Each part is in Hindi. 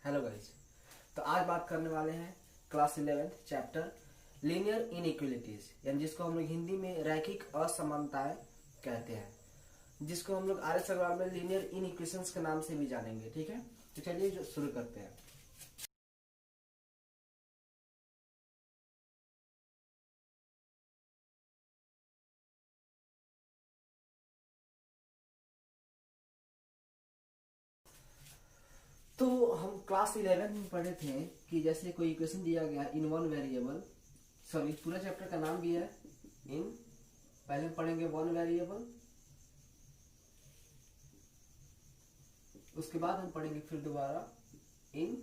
Hello guys. तो आज बात करने वाले हैं class 11th chapter linear inequalities, यानी जिसको हम लोग हिंदी में रैखिक असमानताएं कहते हैं, जिसको हम लोग आर्य सवाल में लीनियर इनइक्वेशंस के नाम से भी जानेंगे। ठीक है, तो चलिए जो शुरू करते हैं। तो हम क्लास 11 में पढ़े थे कि जैसे कोई इक्वेशन दिया गया इन वन वेरिएबल, सॉरी पूरा चैप्टर का नाम भी है इन, पहले हम पढ़ेंगे वन वेरिएबल, उसके बाद हम पढ़ेंगे फिर दोबारा इन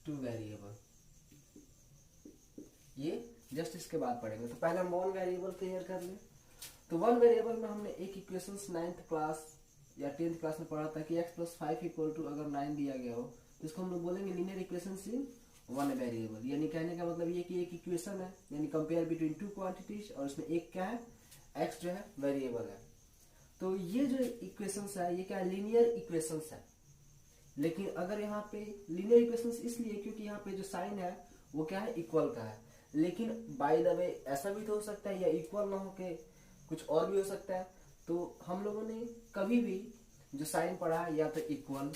टू वेरिएबल, ये जस्ट इसके बाद पढ़ेंगे। तो पहले हम वन वेरिएबल क्लियर कर लें। तो वन वेरिएबल में हमने एक इक्वेशन 9th क्लास या 10th क्लास में पढ़ा था कि x + 5 = अगर 9 दिया गया हो तो इसको हम लोग बोलेंगे linear equation in one variable. यानी कहने का मतलब ये कि एक इक्वेशन है, यानी कंपेयर बिटवीन टू क्वांटिटीज, और इसमें एक क्या है, x जो है वेरिएबल है। तो ये जो इक्वेशंस है ये क्या है, लीनियर इक्वेशंस है। लेकिन अगर यहाँ पे लीनियर इक्वेशंस इसलिए क्योंकि यहाँ पे जो साइन है वो क्या है, इक्वल का है। लेकिन बाय द वे ऐसा भी तो हो सकता है या इक्वल ना हो के कुछ और भी हो सकता है। तो हम लोगों ने कभी भी जो साइन पढ़ा है या तो equal,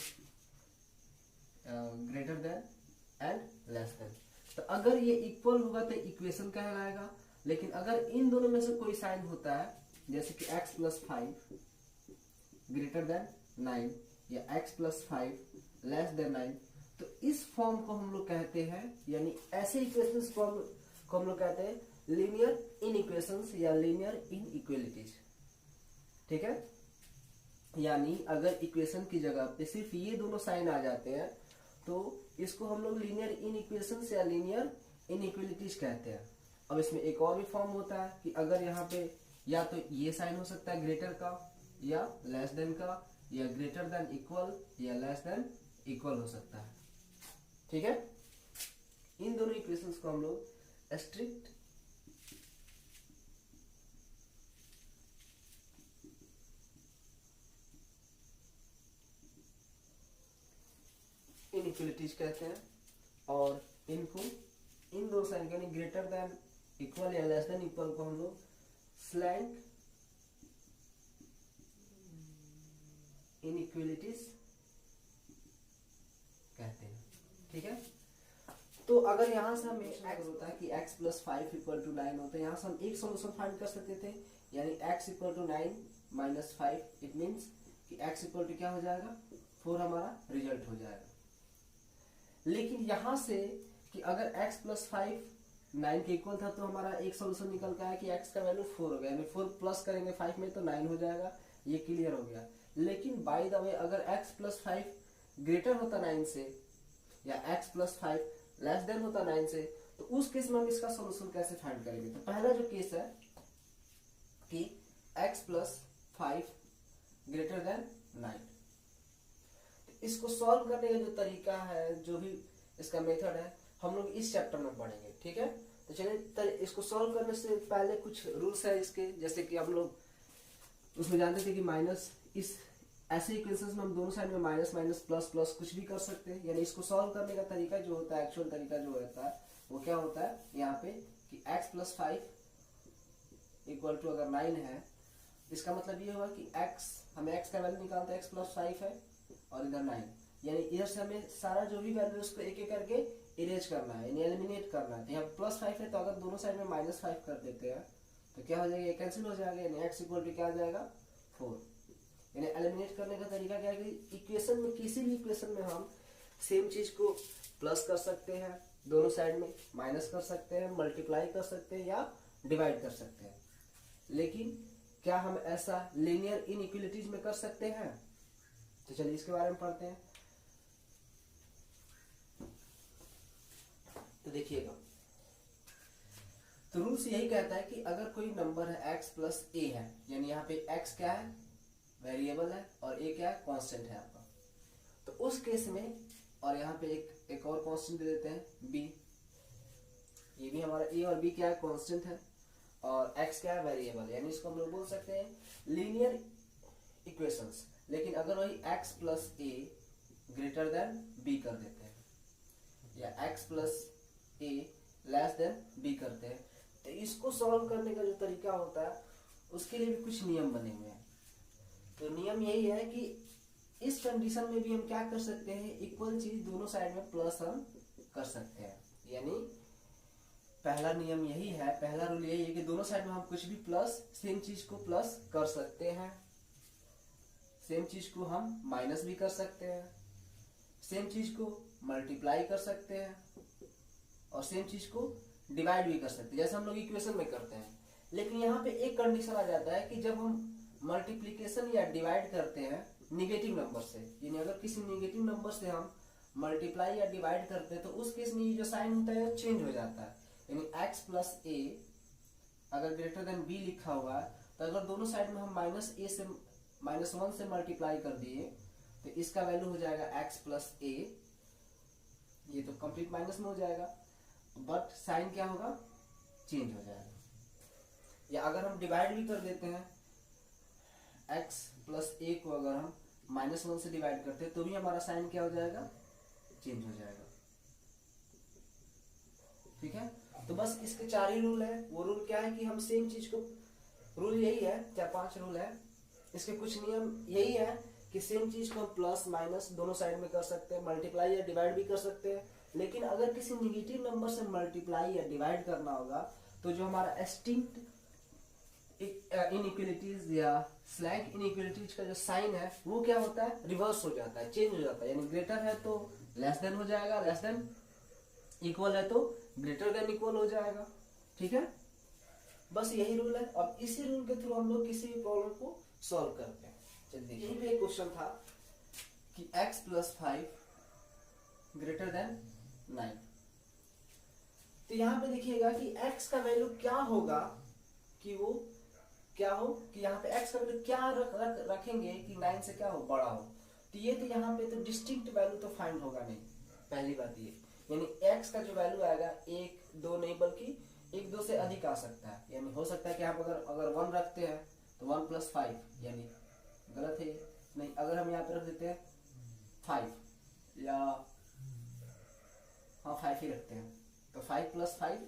greater than and less than. तो अगर ये इक्वल होगा तो इक्वेशन कहलाएगा। लेकिन अगर इन दोनों में से कोई साइन होता है, जैसे कि x + 5 ग्रेटर देन 9 या x + 5 लेस देन 9, तो इस फॉर्म को हम लोग कहते हैं, यानी ऐसे इक्वेशंस को हम लोग कहते हैं लीनियर इनइक्वेशंस या लीनियर इनइक्वालिटीज। ठीक है, यानी अगर इक्वेशन की जगह पे सिर्फ ये दोनों साइन आ जाते हैं तो इसको हम लोग लीनियर इनइक्वेशंस या लीनियर इनइक्वालिटीज कहते हैं। अब इसमें एक और भी फॉर्म होता है कि अगर यहाँ पे या तो ये साइन हो सकता है ग्रेटर का या लेस देन का, या ग्रेटर देन इक्वल या लेस देन इक्वल हो सकता है। ठीक है, इन दोनों इक्वेशंस को हम लोग स्ट्रिक्ट इनइक्वालिटीज कहते हैं, और इनको इन दो साइन यानी ग्रेटर देन इक्वल या लेस देन इक्वल को हम लोग स्लैंट इनइक्वालिटीज कहते हैं। ठीक है, तो अगर यहां से हमें x होता है कि x + 5 = 9 होता है, यहां से हम एक सॉल्यूशन फाइंड कर सकते थे, यानी x = 9 - 5, इट मींस कि x = क्या हो जाएगा, 4 हमारा रिजल्ट हो जाएगा। लेकिन यहां से कि अगर x + 5 9 के इक्वल था तो हमारा एक सॉल्यूशन निकल का है कि x का वैल्यू 4 हो गया, यानी 4 प्लस करेंगे 5 में तो 9 हो जाएगा, ये क्लियर हो गया। लेकिन बाय द वे अगर x + 5 ग्रेटर होता 9 से या x + 5 लेस देन होता 9 से, तो उस केस में हम इसका सॉल्यूशन कैसे फाइंड करेंगे। तो पहला जो केस है कि x + 5 ग्रेटर देन 9, इसको सॉल्व करने का जो तरीका है, जो भी इसका मेथड है, हम लोग इस चैप्टर में पढ़ेंगे। ठीक है, तो चलिए इसको सॉल्व करने से पहले कुछ रूल्स है इसके, जैसे कि हम लोग उसमें जानते थे कि माइनस, इस ऐसे इक्वेशंस में हम दोनों साइड में माइनस माइनस प्लस प्लस कुछ भी कर सकते हैं। यानी इसको सॉल्व करने का तरीका जो होता है, एक्चुअल तरीका जो होता है वो क्या होता है यहाँ पे कि x + 5 = अगर 9 है, इसका मतलब ये हुआ कि x, हमें x का वैल्यू निकालते हैं, x + 5 है और इधर 9, यानी इधर से हमें सारा जो भी वैल्यू उसको एक एक करके इरेज करना है, यानी एलिमिनेट करना है। तो यहाँ +5 है तो अगर दोनों साइड में -5 कर देते हैं तो क्या हो जाएगा, ये कैंसिल हो जाएगा, यानी x = क्या आ जाएगा, 4। यानी एलिमिनेट करने का तरीका क्या है कि इक्वेशन में, किसी भी इक्वेशन में हम सेम चीज को प्लस कर सकते हैं, दोनों साइड में माइनस कर सकते हैं, मल्टीप्लाई कर सकते हैं या डिवाइड कर सकते हैं। लेकिन क्या हम ऐसा लीनियर इनइक्वालिटीज में कर सकते हैं? तो चलिए इसके बारे में पढ़ते हैं। तो देखिएगा, तो रूल्स यही कहता है कि अगर कोई नंबर है x + a है, यानी यहाँ पे x क्या है, वेरिएबल है, और a क्या है, कांस्टेंट है आपका, तो उस केस में, और यहाँ पे एक और कांस्टेंट दे देते हैं b, ये भी हमारा a और b क्या है, कांस्टेंट है, और x क्या है, वेरिएबल, यानी इसको हम लोग बोल सकते हैं लीनियर इक्वेशंस। लेकिन अगर वही x + a greater than B कर देते हैं, या x plus A less than B करते हैं। तो इसको सॉल्व करने का जो तरीका होता है उसके लिए भी कुछ नियम बने हुए हैं। तो नियम यही है कि इस कंडीशन में भी हम क्या कर सकते हैं, इक्वल चीज दोनों साइड में प्लस हम कर सकते हैं। यानी पहला नियम यही है, पहला रूल यही है कि दोनों साइड में हम कुछ भी प्लस, सेम चीज को प्लस कर सकते हैं, सेम चीज को हम माइनस भी कर सकते हैं, सेम चीज को मल्टीप्लाई कर सकते हैं और सेम चीज को डिवाइड भी कर सकते हैं, जैसे हम लोग इक्वेशन में करते हैं। लेकिन यहाँ पे एक कंडीशन आ जाता है कि जब हम मल्टीप्लीकेशन या डिवाइड करते हैं निगेटिव नंबर से, यानी अगर किसी निगेटिव नंबर से हम मल्टीप्लाई या डिवाइड करते हैं तो उस केस में ये जो साइन होता है चेंज हो जाता है। यानी x प्लस ए अगर ग्रेटर देन बी लिखा हुआ है तो अगर दोनों साइड में हम -1 से मल्टीप्लाई कर दिए तो इसका वैल्यू हो जाएगा x प्लस ए, ये तो कंप्लीट माइनस में हो जाएगा, बट साइन क्या होगा, चेंज हो जाएगा। या अगर हम डिवाइड भी कर देते हैं x प्लस ए को अगर हम -1 से डिवाइड करते हैं तो भी हमारा साइन क्या हो जाएगा, चेंज हो जाएगा। ठीक है, तो बस इसके 4 ही रूल है। वो रूल क्या है कि हम सेम चीज को, रूल यही है, 4-5 रूल है, इसके कुछ नियम यही है कि सेम चीज को प्लस माइनस दोनों साइड में कर सकते हैं, मल्टीप्लाई या डिवाइड भी कर सकते हैं। लेकिन अगर किसी निगेटिव नंबर से मल्टीप्लाई या डिवाइड करना होगा तो जो हमारा एक्सटिंक्ट इनइक्वालिटीज या स्लैक इनइक्वालिटीज का जो साइन है वो क्या होता है, रिवर्स हो जाता है, चेंज हो जाता है। यानी ग्रेटर है तो लेस देन हो जाएगा, लेस देन इक्वल है तो ग्रेटर देन इक्वल हो जाएगा। ठीक है, बस यही रूल है। अब इसी रूल के थ्रू हम लोग किसी भी प्रॉब्लम को सॉल्व करते हैं। चलिए, यही पे एक क्वेश्चन था कि x प्लस 5 ग्रेटर देन 9। तो यहाँ पे देखिएगा कि x का वैल्यू क्या होगा, कि वो क्या हो कि यहाँ पे x का वैल्यू क्या रखेंगे कि 9 से क्या हो, बड़ा हो। तो ये तो यहाँ पे तो डिस्टिंक्ट वैल्यू तो फाइंड होगा नहीं, पहली बात ये। यानी x का जो वैल्यू आएगा 1, 2 नहीं बल्कि 1, 2 से अधिक आ सकता है। यानी हो सकता है कि आप अगर 1 रखते हैं तो 1 प्लस 5, यानी गलत है नहीं। अगर हम यहाँ पे रख देते हैं 5 या हाँ 5 ही रखते हैं तो 5 प्लस 5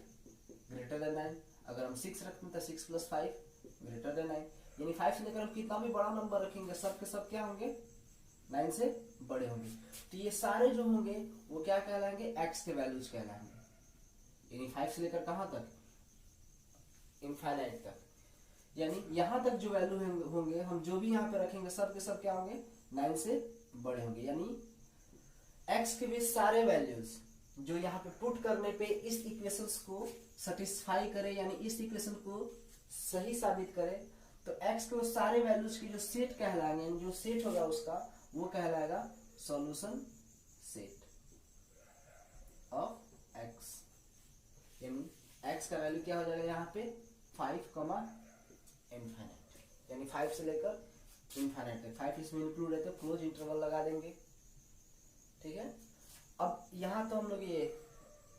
ग्रेटर देन 9। अगर हम 6 रखते हैं तो 6 प्लस 5 ग्रेटर देन 9। यानी 5 से लेकर हम कितना भी बड़ा नंबर रखेंगे सब के सब क्या होंगे, 9 से बड़े होंगे। तो ये सारे जो होंगे वो क्या कहलाएंगे, x के वैल्यूज कहलाएंगे। यानी 5 से लेकर कहां तक, इनफाइनाइट तक। यानी यहां तक जो वैल्यू होंगे हम जो भी यहाँ पे रखेंगे सब के सब क्या होंगे, 9 से बड़े होंगे। यानी x के भी सारे वैल्यूज जो यहाँ पे पुट करने पे इस इक्वेशंस को सेटिस्फाई करे, यानी इस इक्वेशन को सही साबित करे, तो x के वो सारे वैल्यूज की जो सेट कहलाएंगे, जो सेट होगा उसका वो कहलाएगा सॉल्यूशन सेट ऑफ x। यानी x का वैल्यू क्या हो जाएगा यहाँ पे 5, इनफाइनाइट, यानी 5 से लेकर इनफाइनाइट तक। 5 इसमें इंक्लूड है तो क्लोज इंटरवल लगा देंगे। ठीक है, अब यहाँ तो हम लोग ये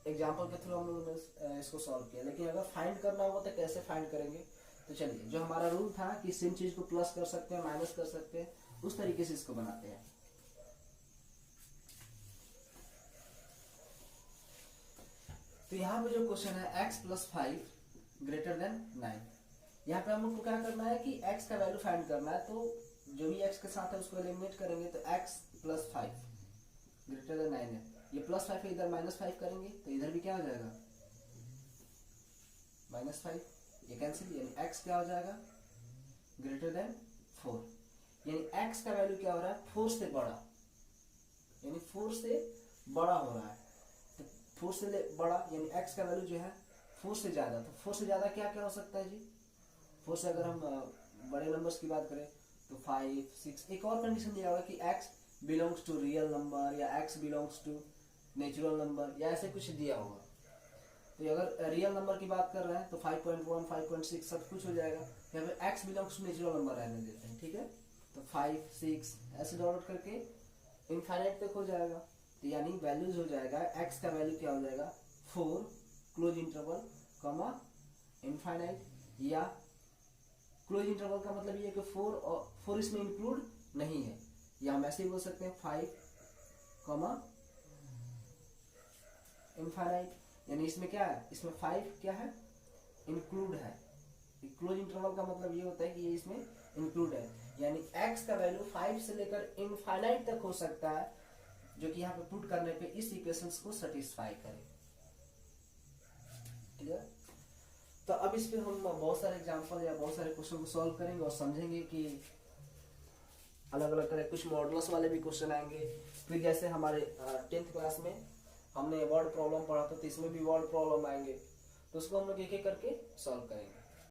एग्जांपल के थ्रू हम लोग ने इसको सॉल्व किया, लेकिन अगर फाइंड करना होगा तो कैसे फाइंड करेंगे। तो चलिए, जो हमारा रूल था कि सेम चीज को प्लस कर सकते हैं, माइनस कर सकते हैं, उस तरीके से इसको बनाते हैं। तो यहाँ पे जो क्वेश्चन है x प्लस 5 ग्रेटर देन 9, यहाँ पे हम लोग को क्या करना है कि x का वैल्यू फाइंड करना है। तो जो भी x के साथ है उसको एलिमिनेट करेंगे तो x प्लस 5 ग्रेटर देन 9 है। ये प्लस 5 इधर -5 करेंगे तो इधर भी क्या हो जाएगा, -5, ये कैंसिल। यानी x क्या हो जाएगा, ग्रेटर देन 4। यानी x का वैल्यू क्या हो रहा है, 4 से बड़ा, यानी 4 से बड़ा हो रहा है। तो 4 से बड़ा यानी x का वैल्यू जो है 4 से ज्यादा। तो 4 से ज्यादा क्या क्या हो सकता है जी, 4 से अगर हम बड़े नंबर्स की बात करें तो 5, 6। एक और कंडीशन दिया होगा कि x belongs to real number या x belongs to natural number या ऐसे कुछ दिया होगा। तो अगर रियल नंबर की बात कर रहे हैं तो 5.1, 5.6 सब कुछ हो जाएगा। यहाँ पे x belongs to natural number रहने देते हैं। ठीक है, तो 5, 6 ऐसे डॉट करके इनफाइनाइट तक हो जाएगा। तो यानी वैल्यूज हो जाएगा, x का वैल्यू क्या हो जाएगा 4 क्लोज इंटरवल कॉमा इनफाइनाइट, या क्लोज इंटरवल का मतलब ये है कि 4 और 4 इसमें इंक्लूड नहीं है, या हम ऐसे ही बोल सकते हैं 5 कॉमा इनफाइनाइट, यानी इसमें क्या है, इसमें 5 क्या है, इंक्लूड है। क्लोज इंटरवल का मतलब ये होता है कि ये इसमें इंक्लूड है, यानी x का वैल्यू 5 से लेकर इनफाइनाइट तक हो सकता है, जो कि यहाँ पे पुट करने पे इस इक्वेशंस को सेटिस्फाई करे। ठीक है, तो अब इस पे हम बहुत सारे एग्जांपल या बहुत सारे क्वेश्चन को सॉल्व करेंगे और समझेंगे कि अलग अलग तरह कुछ मॉडल्स वाले भी क्वेश्चन आएंगे। फिर जैसे हमारे 10th क्लास में हमने वर्ड प्रॉब्लम पढ़ा था, तो इसमें भी वर्ड प्रॉब्लम आएंगे, तो उसको हम लोग एक एक करके सॉल्व करेंगे।